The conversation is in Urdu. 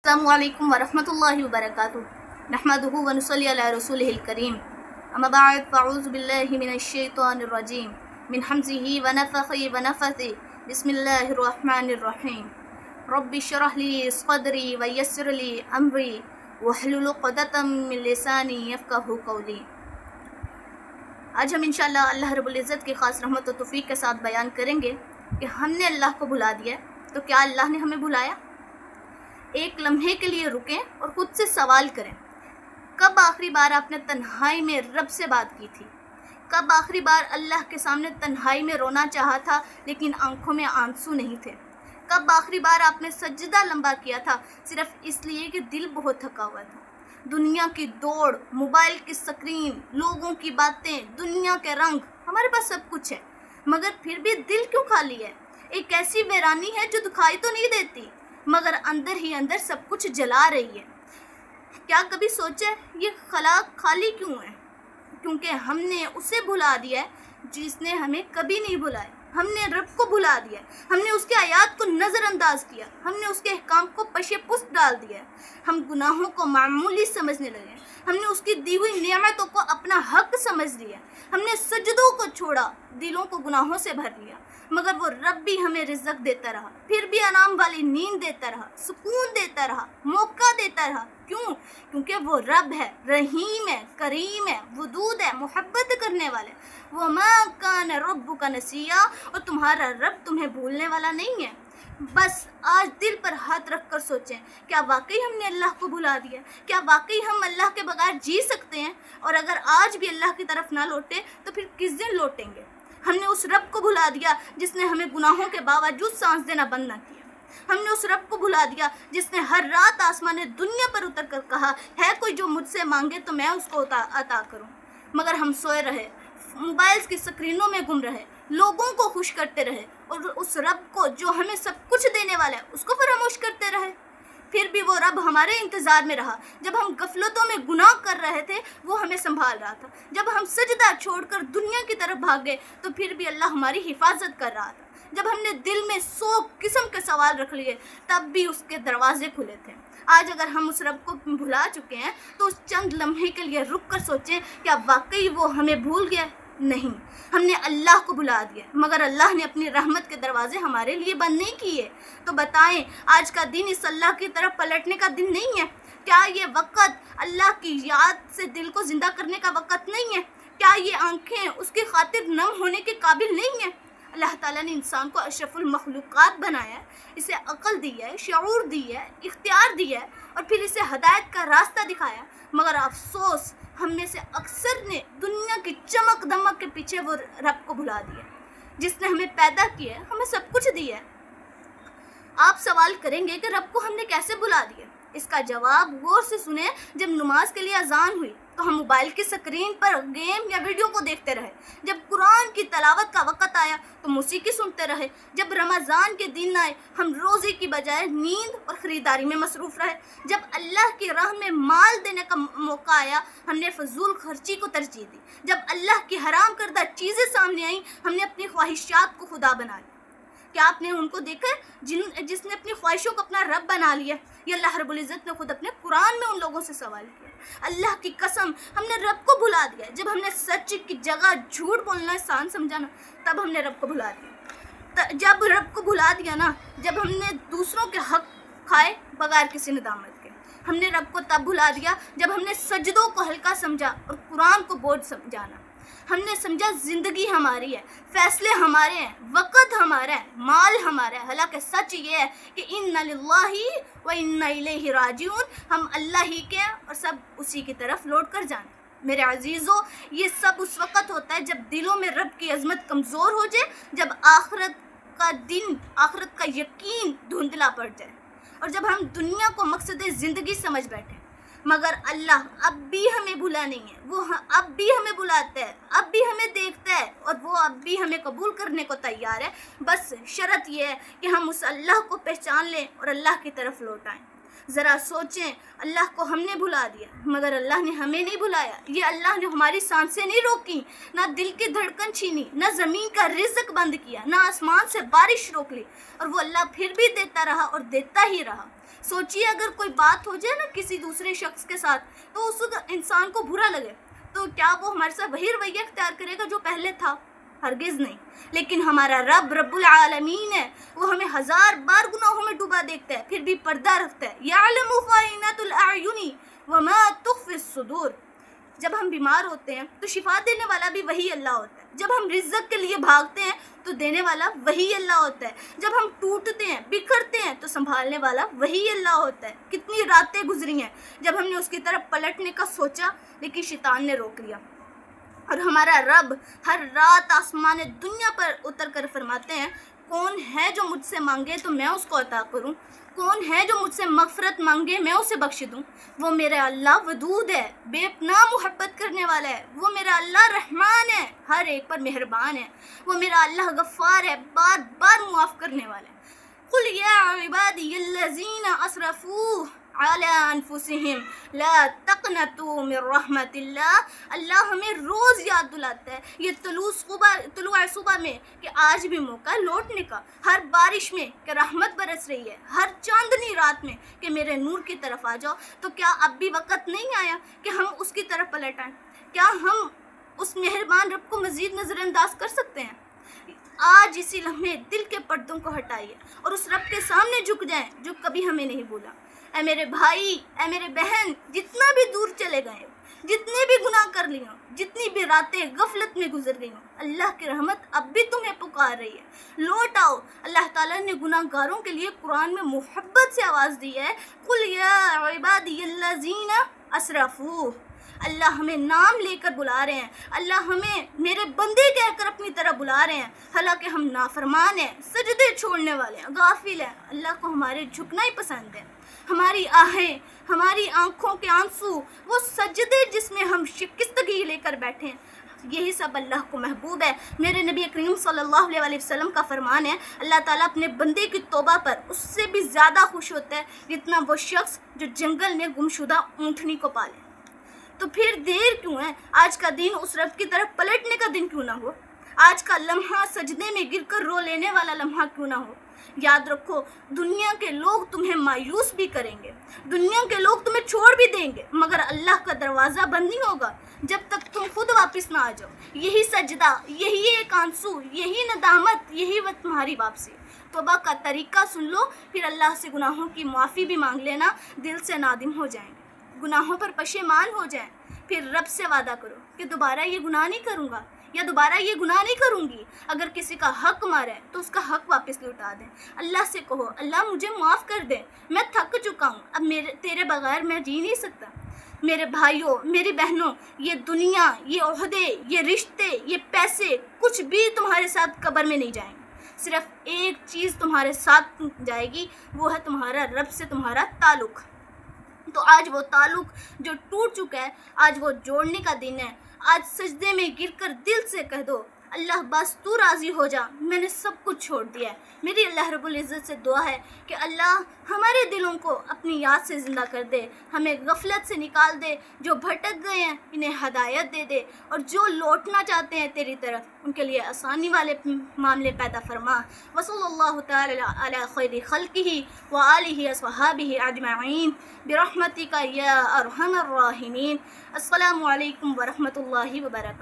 السلام علیکم ورحمۃ اللہ وبرکاتہ نحمدہ ونصلی علی رسولہ الکریم اما بعد فاعوذ باللہ من الشیطان الرجیم من حمزہ ونفخہ ونفثہ بسم اللہ الرحمن الرحیم رب اشرح لی صدری ویسر لی امری واحلل عقدۃ من لسانی یفقہوا قولی۔ آج ہم انشاءاللہ اللہ رب العزت کی خاص رحمت و توفیق کے ساتھ بیان کریں گے کہ ہم نے اللہ کو بھلا دیا ہے تو کیا اللہ نے ہمیں بھلایا؟ ایک لمحے کے لیے رکیں اور خود سے سوال کریں، کب آخری بار آپ نے تنہائی میں رب سے بات کی تھی؟ کب آخری بار اللہ کے سامنے تنہائی میں رونا چاہا تھا لیکن آنکھوں میں آنسو نہیں تھے؟ کب آخری بار آپ نے سجدہ لمبا کیا تھا صرف اس لیے کہ دل بہت تھکا ہوا تھا؟ دنیا کی دوڑ، موبائل کی سکرین، لوگوں کی باتیں، دنیا کے رنگ، ہمارے پاس سب کچھ ہے مگر پھر بھی دل کیوں خالی ہے؟ ایک ایسی ویرانی ہے جو دکھائی تو نہیں دیتی مگر اندر ہی اندر سب کچھ جلا رہی ہے۔ کیا کبھی سوچا یہ خلا خالی کیوں ہے؟ کیونکہ ہم نے اسے بھلا دیا ہے جس نے ہمیں کبھی نہیں بھلایا۔ ہم نے رب کو بھلا دیا ہے، ہم نے اس کے آیات کو نظر انداز کیا، ہم نے اس کے احکام کو پشے پست ڈال دیا ہے، ہم گناہوں کو معمولی سمجھنے لگے، ہم نے اس کی دی ہوئی نعمتوں کو اپنا حق سمجھ لیا، ہم نے سجدوں کو چھوڑا، دلوں کو گناہوں سے بھر لیا مگر وہ رب بھی ہمیں رزق دیتا رہا، پھر بھی آرام والی نیند دیتا رہا، سکون دیتا رہا، موقع دیتا رہا۔ کیوں؟ کیونکہ وہ رب ہے، رحیم ہے، کریم ہے، ودود ہے، محبت کرنے والا ہے۔ وَمَا كَانَ رَبُّكَ نَسِيًّا، اور تمہارا رب تمہیں بھولنے والا نہیں ہے۔ بس آج دل پر ہاتھ رکھ کر سوچیں، کیا واقعی ہم نے اللہ کو بھلا دیا؟ کیا واقعی ہم اللہ کے بغیر جی سکتے ہیں؟ اور اگر آج بھی اللہ کی طرف نہ لوٹے تو پھر کس دن لوٹیں گے؟ ہم نے اس رب کو بھلا دیا جس نے ہمیں گناہوں کے باوجود سانس دینا بند نہ کیا۔ ہم نے اس رب کو بھلا دیا جس نے ہر رات آسمان دنیا پر اتر کر کہا ہے کوئی جو مجھ سے مانگے تو میں اس کو عطا کروں، مگر ہم سوئے رہے، موبائلز کی سکرینوں میں گم رہے، لوگوں کو خوش کرتے رہے اور اس رب کو جو ہمیں سب کچھ دینے والا ہے اس کو فراموش کرتے رہے۔ پھر بھی وہ رب ہمارے انتظار میں رہا، جب ہم غفلتوں میں گناہ کر رہے تھے وہ ہمیں سنبھال رہا تھا، جب ہم سجدہ چھوڑ کر دنیا کی طرف بھاگ گئے تو پھر بھی اللہ ہماری حفاظت کر رہا تھا، جب ہم نے دل میں 100 قسم کے سوال رکھ لیے تب بھی اس کے دروازے کھلے تھے۔ آج اگر ہم اس رب کو بھلا چکے ہیں تو اس چند لمحے کے لیے رک کر سوچیں، کیا واقعی وہ ہمیں بھول گیا؟ نہیں، ہم نے اللہ کو بھلا دیا مگر اللہ نے اپنی رحمت کے دروازے ہمارے لیے بند نہیں کیے۔ تو بتائیں، آج کا دن اس اللہ کی طرف پلٹنے کا دن نہیں ہے؟ کیا یہ وقت اللہ کی یاد سے دل کو زندہ کرنے کا وقت نہیں ہے؟ کیا یہ آنکھیں اس کی خاطر نم ہونے کے قابل نہیں ہیں؟ اللہ تعالیٰ نے انسان کو اشرف المخلوقات بنایا ہے، اسے عقل دی ہے، شعور دی ہے، اختیار دیا ہے اور پھر اسے ہدایت کا راستہ دکھایا، مگر افسوس ہم میں سے اکثر نے دنیا کی چمک دمک کے پیچھے وہ رب کو بھلا دیا جس نے ہمیں پیدا کیا ہے، ہمیں سب کچھ دیا ہے۔ آپ سوال کریں گے کہ رب کو ہم نے کیسے بھلا دیا؟ اس کا جواب غور سے سنیں۔ جب نماز کے لیے اذان ہوئی تو ہم موبائل کی سکرین پر گیم یا ویڈیو کو دیکھتے رہے، جب قرآن کی تلاوت کا وقت آیا تو موسیقی سنتے رہے، جب رمضان کے دن آئے ہم روزے کی بجائے نیند اور خریداری میں مصروف رہے، جب اللہ کی راہ میں مال دینے کا موقع آیا ہم نے فضول خرچی کو ترجیح دی، جب اللہ کی حرام کردہ چیزیں سامنے آئیں ہم نے اپنی خواہشات کو خدا بنا لیا۔ کیا آپ نے ان کو دیکھا جس نے اپنی خواہشوں کو اپنا رب بنا لیا؟ یہ اللہ رب العزت نے خود اپنے قرآن میں ان لوگوں سے سوال کیا۔ اللہ کی قسم ہم نے رب کو بھلا دیا، جب ہم نے سچ کی جگہ جھوٹ بولنا آسان سمجھا نا تب ہم نے رب کو بھلا دیا۔ جب رب کو بھلا دیا نا، جب ہم نے دوسروں کے حق کھائے بغیر کسی ندامت کے، ہم نے رب کو تب بھلا دیا جب ہم نے سجدوں کو ہلکا سمجھا اور قرآن کو بوجھ سمجھانا۔ ہم نے سمجھا زندگی ہماری ہے، فیصلے ہمارے ہیں، وقت ہمارا ہے، مال ہمارا ہے، حالانکہ سچ یہ ہے کہ اِنَّ لِلَّهِ وَإِنَّ إِلَيْهِ راجعون، ہم اللہ ہی کے اور سب اسی کی طرف لوٹ کر جانا۔ میرے عزیزو، یہ سب اس وقت ہوتا ہے جب دلوں میں رب کی عظمت کمزور ہو جائے، جب آخرت کا یقین دھندلا پڑ جائے اور جب ہم دنیا کو مقصد زندگی سمجھ بیٹھے، مگر اللہ اب بھی ہمیں بھلا نہیں ہے، وہ اب بھی ہمیں بلاتا ہے، اب بھی ہمیں دیکھتا ہے اور وہ اب بھی ہمیں قبول کرنے کو تیار ہے۔ بس شرط یہ ہے کہ ہم اس اللہ کو پہچان لیں اور اللہ کی طرف لوٹ آئیں۔ ذرا سوچیں، اللہ کو ہم نے بھلا دیا مگر اللہ نے ہمیں نہیں بھلایا. یہ اللہ نے ہماری سانسیں نہیں روکی، نہ دل کی دھڑکن چھینی، نہ زمین کا رزق بند کیا، نہ آسمان سے بارش روک لی، اور وہ اللہ پھر بھی دیتا رہا اور دیتا ہی رہا. سوچیے اگر کوئی بات ہو جائے نا کسی دوسرے شخص کے ساتھ تو اس انسان کو برا لگے، تو کیا وہ ہمارے ساتھ وہی رویہ اختیار کرے گا جو پہلے تھا؟ ہرگز نہیں. لیکن ہمارا رب رب العالمین ہے، وہ ہمیں 1000 بار گناہوں میں ڈوبا دیکھتا ہے پھر بھی پردہ رکھتا ہے. یعلم خائنۃ الاعین وما تخفی الصدور. جب ہم بیمار ہوتے ہیں تو شفا دینے والا بھی وہی اللہ ہوتا ہے. جب ہم رزق کے لیے بھاگتے ہیں تو دینے والا وہی اللہ ہوتا ہے. جب ہم ٹوٹتے ہیں بکھرتے ہیں تو سنبھالنے والا وہی اللہ ہوتا ہے. کتنی راتیں گزری ہیں جب ہم نے اس کی طرف پلٹنے کا سوچا لیکن شیطان نے روک لیا. اور ہمارا رب ہر رات آسمان دنیا پر اتر کر فرماتے ہیں، کون ہے جو مجھ سے مانگے تو میں اس کو عطا کروں، کون ہے جو مجھ سے مغفرت مانگے میں اسے بخش دوں. وہ میرا اللہ ودود ہے، بے پناہ محبت کرنے والا ہے. وہ میرا اللہ رحمان ہے، ہر ایک پر مہربان ہے. وہ میرا اللہ غفار ہے، بار بار معاف کرنے والا ہے. قل یا عبادی الذین اسرفوا علی انفسہم لا تقنطوا من رحمت اللہ. اللہ ہمیں روز یاد دلاتا ہے یہ طلوع صبح میں کہ آج بھی موقع لوٹنے کا، ہر بارش میں کہ رحمت برس رہی ہے، ہر چاندنی رات میں کہ میرے نور کی طرف آ جاؤ. تو کیا اب بھی وقت نہیں آیا کہ ہم اس کی طرف پلٹ آئیں؟ کیا ہم اس مہربان رب کو مزید نظر انداز کر سکتے ہیں؟ آج اسی لمحے دل کے پردوں کو ہٹائیے اور اس رب کے سامنے جھک جائیں جو کبھی ہمیں نہیں بھولا. اے میرے بھائی، اے میرے بہن، جتنا بھی دور چلے گئے ہو، جتنے بھی گناہ کر لیے ہوں، جتنی بھی راتیں غفلت میں گزر گئی ہوں، اللہ کی رحمت اب بھی تمہیں پکار رہی ہے. لوٹ آؤ. اللہ تعالیٰ نے گناہ گاروں کے لیے قرآن میں محبت سے آواز دی ہے، قل یا عبادی الذین اسرفوا. اللہ ہمیں نام لے کر بلا رہے ہیں، اللہ ہمیں میرے بندے کہہ کر اپنی طرف بلا رہے ہیں، حالانکہ ہم نافرمان ہیں، سجدے چھوڑنے والے ہیں، غافل ہیں. اللہ کو ہمارے جھکنا ہی پسند ہے. ہماری آہیں، ہماری آنکھوں کے آنسو، وہ سجدے جس میں ہم شکستگی لے کر بیٹھے ہیں، یہی سب اللہ کو محبوب ہے. میرے نبی کریم صلی اللہ علیہ وسلم کا فرمان ہے، اللہ تعالیٰ اپنے بندے کی توبہ پر اس سے بھی زیادہ خوش ہوتا ہے جتنا وہ شخص جو جنگل میں گمشدہ اونٹنی کو پالے. تو پھر دیر کیوں ہے؟ آج کا دن اس رب کی طرف پلٹنے کا دن کیوں نہ ہو؟ آج کا لمحہ سجدے میں گر کر رو لینے والا لمحہ کیوں نہ ہو؟ یاد رکھو، دنیا کے لوگ تمہیں مایوس بھی کریں گے، دنیا کے لوگ تمہیں چھوڑ بھی دیں گے، مگر اللہ کا دروازہ بند نہیں ہوگا جب تک تم خود واپس نہ آ جاؤ. یہی سجدہ، یہی ایک آنسو، یہی ندامت، یہی وقت تمہاری واپسی. توبہ کا طریقہ سن لو، پھر اللہ سے گناہوں کی معافی بھی مانگ لینا. دل سے نادم ہو جائیں گے، گناہوں پر پشیمان ہو جائیں، پھر رب سے وعدہ کرو کہ دوبارہ یہ گناہ نہیں کروں گا یا دوبارہ یہ گناہ نہیں کروں گی. اگر کسی کا حق مارا ہے تو اس کا حق واپس لوٹا دیں. اللہ سے کہو، اللہ مجھے معاف کر دے، میں تھک چکا ہوں، اب تیرے بغیر میں جی نہیں سکتا. میرے بھائیوں، میری بہنوں، یہ دنیا، یہ عہدے، یہ رشتے، یہ پیسے کچھ بھی تمہارے ساتھ قبر میں نہیں جائیں گے. صرف ایک چیز تمہارے ساتھ جائے گی، وہ ہے تمہارا رب سے تمہارا تعلق. تو آج وہ تعلق جو ٹوٹ چکا ہے، آج وہ جوڑنے کا دن ہے. آج سجدے میں گر کر دل سے کہہ دو، اللہ بس تو راضی ہو جا، میں نے سب کچھ چھوڑ دیا ہے. میری اللہ رب العزت سے دعا ہے کہ اللہ ہمارے دلوں کو اپنی یاد سے زندہ کر دے، ہمیں غفلت سے نکال دے. جو بھٹک گئے ہیں انہیں ہدایت دے دے، اور جو لوٹنا چاہتے ہیں تیری طرف ان کے لیے آسانی والے معاملے پیدا فرما. وصلی اللہ تعالی علی خیر خلقہ وآلہ وصحابہ اجمعین برحمتک یا ارحم الراحمین. السلام علیکم ورحمۃ اللہ وبرکاتہ.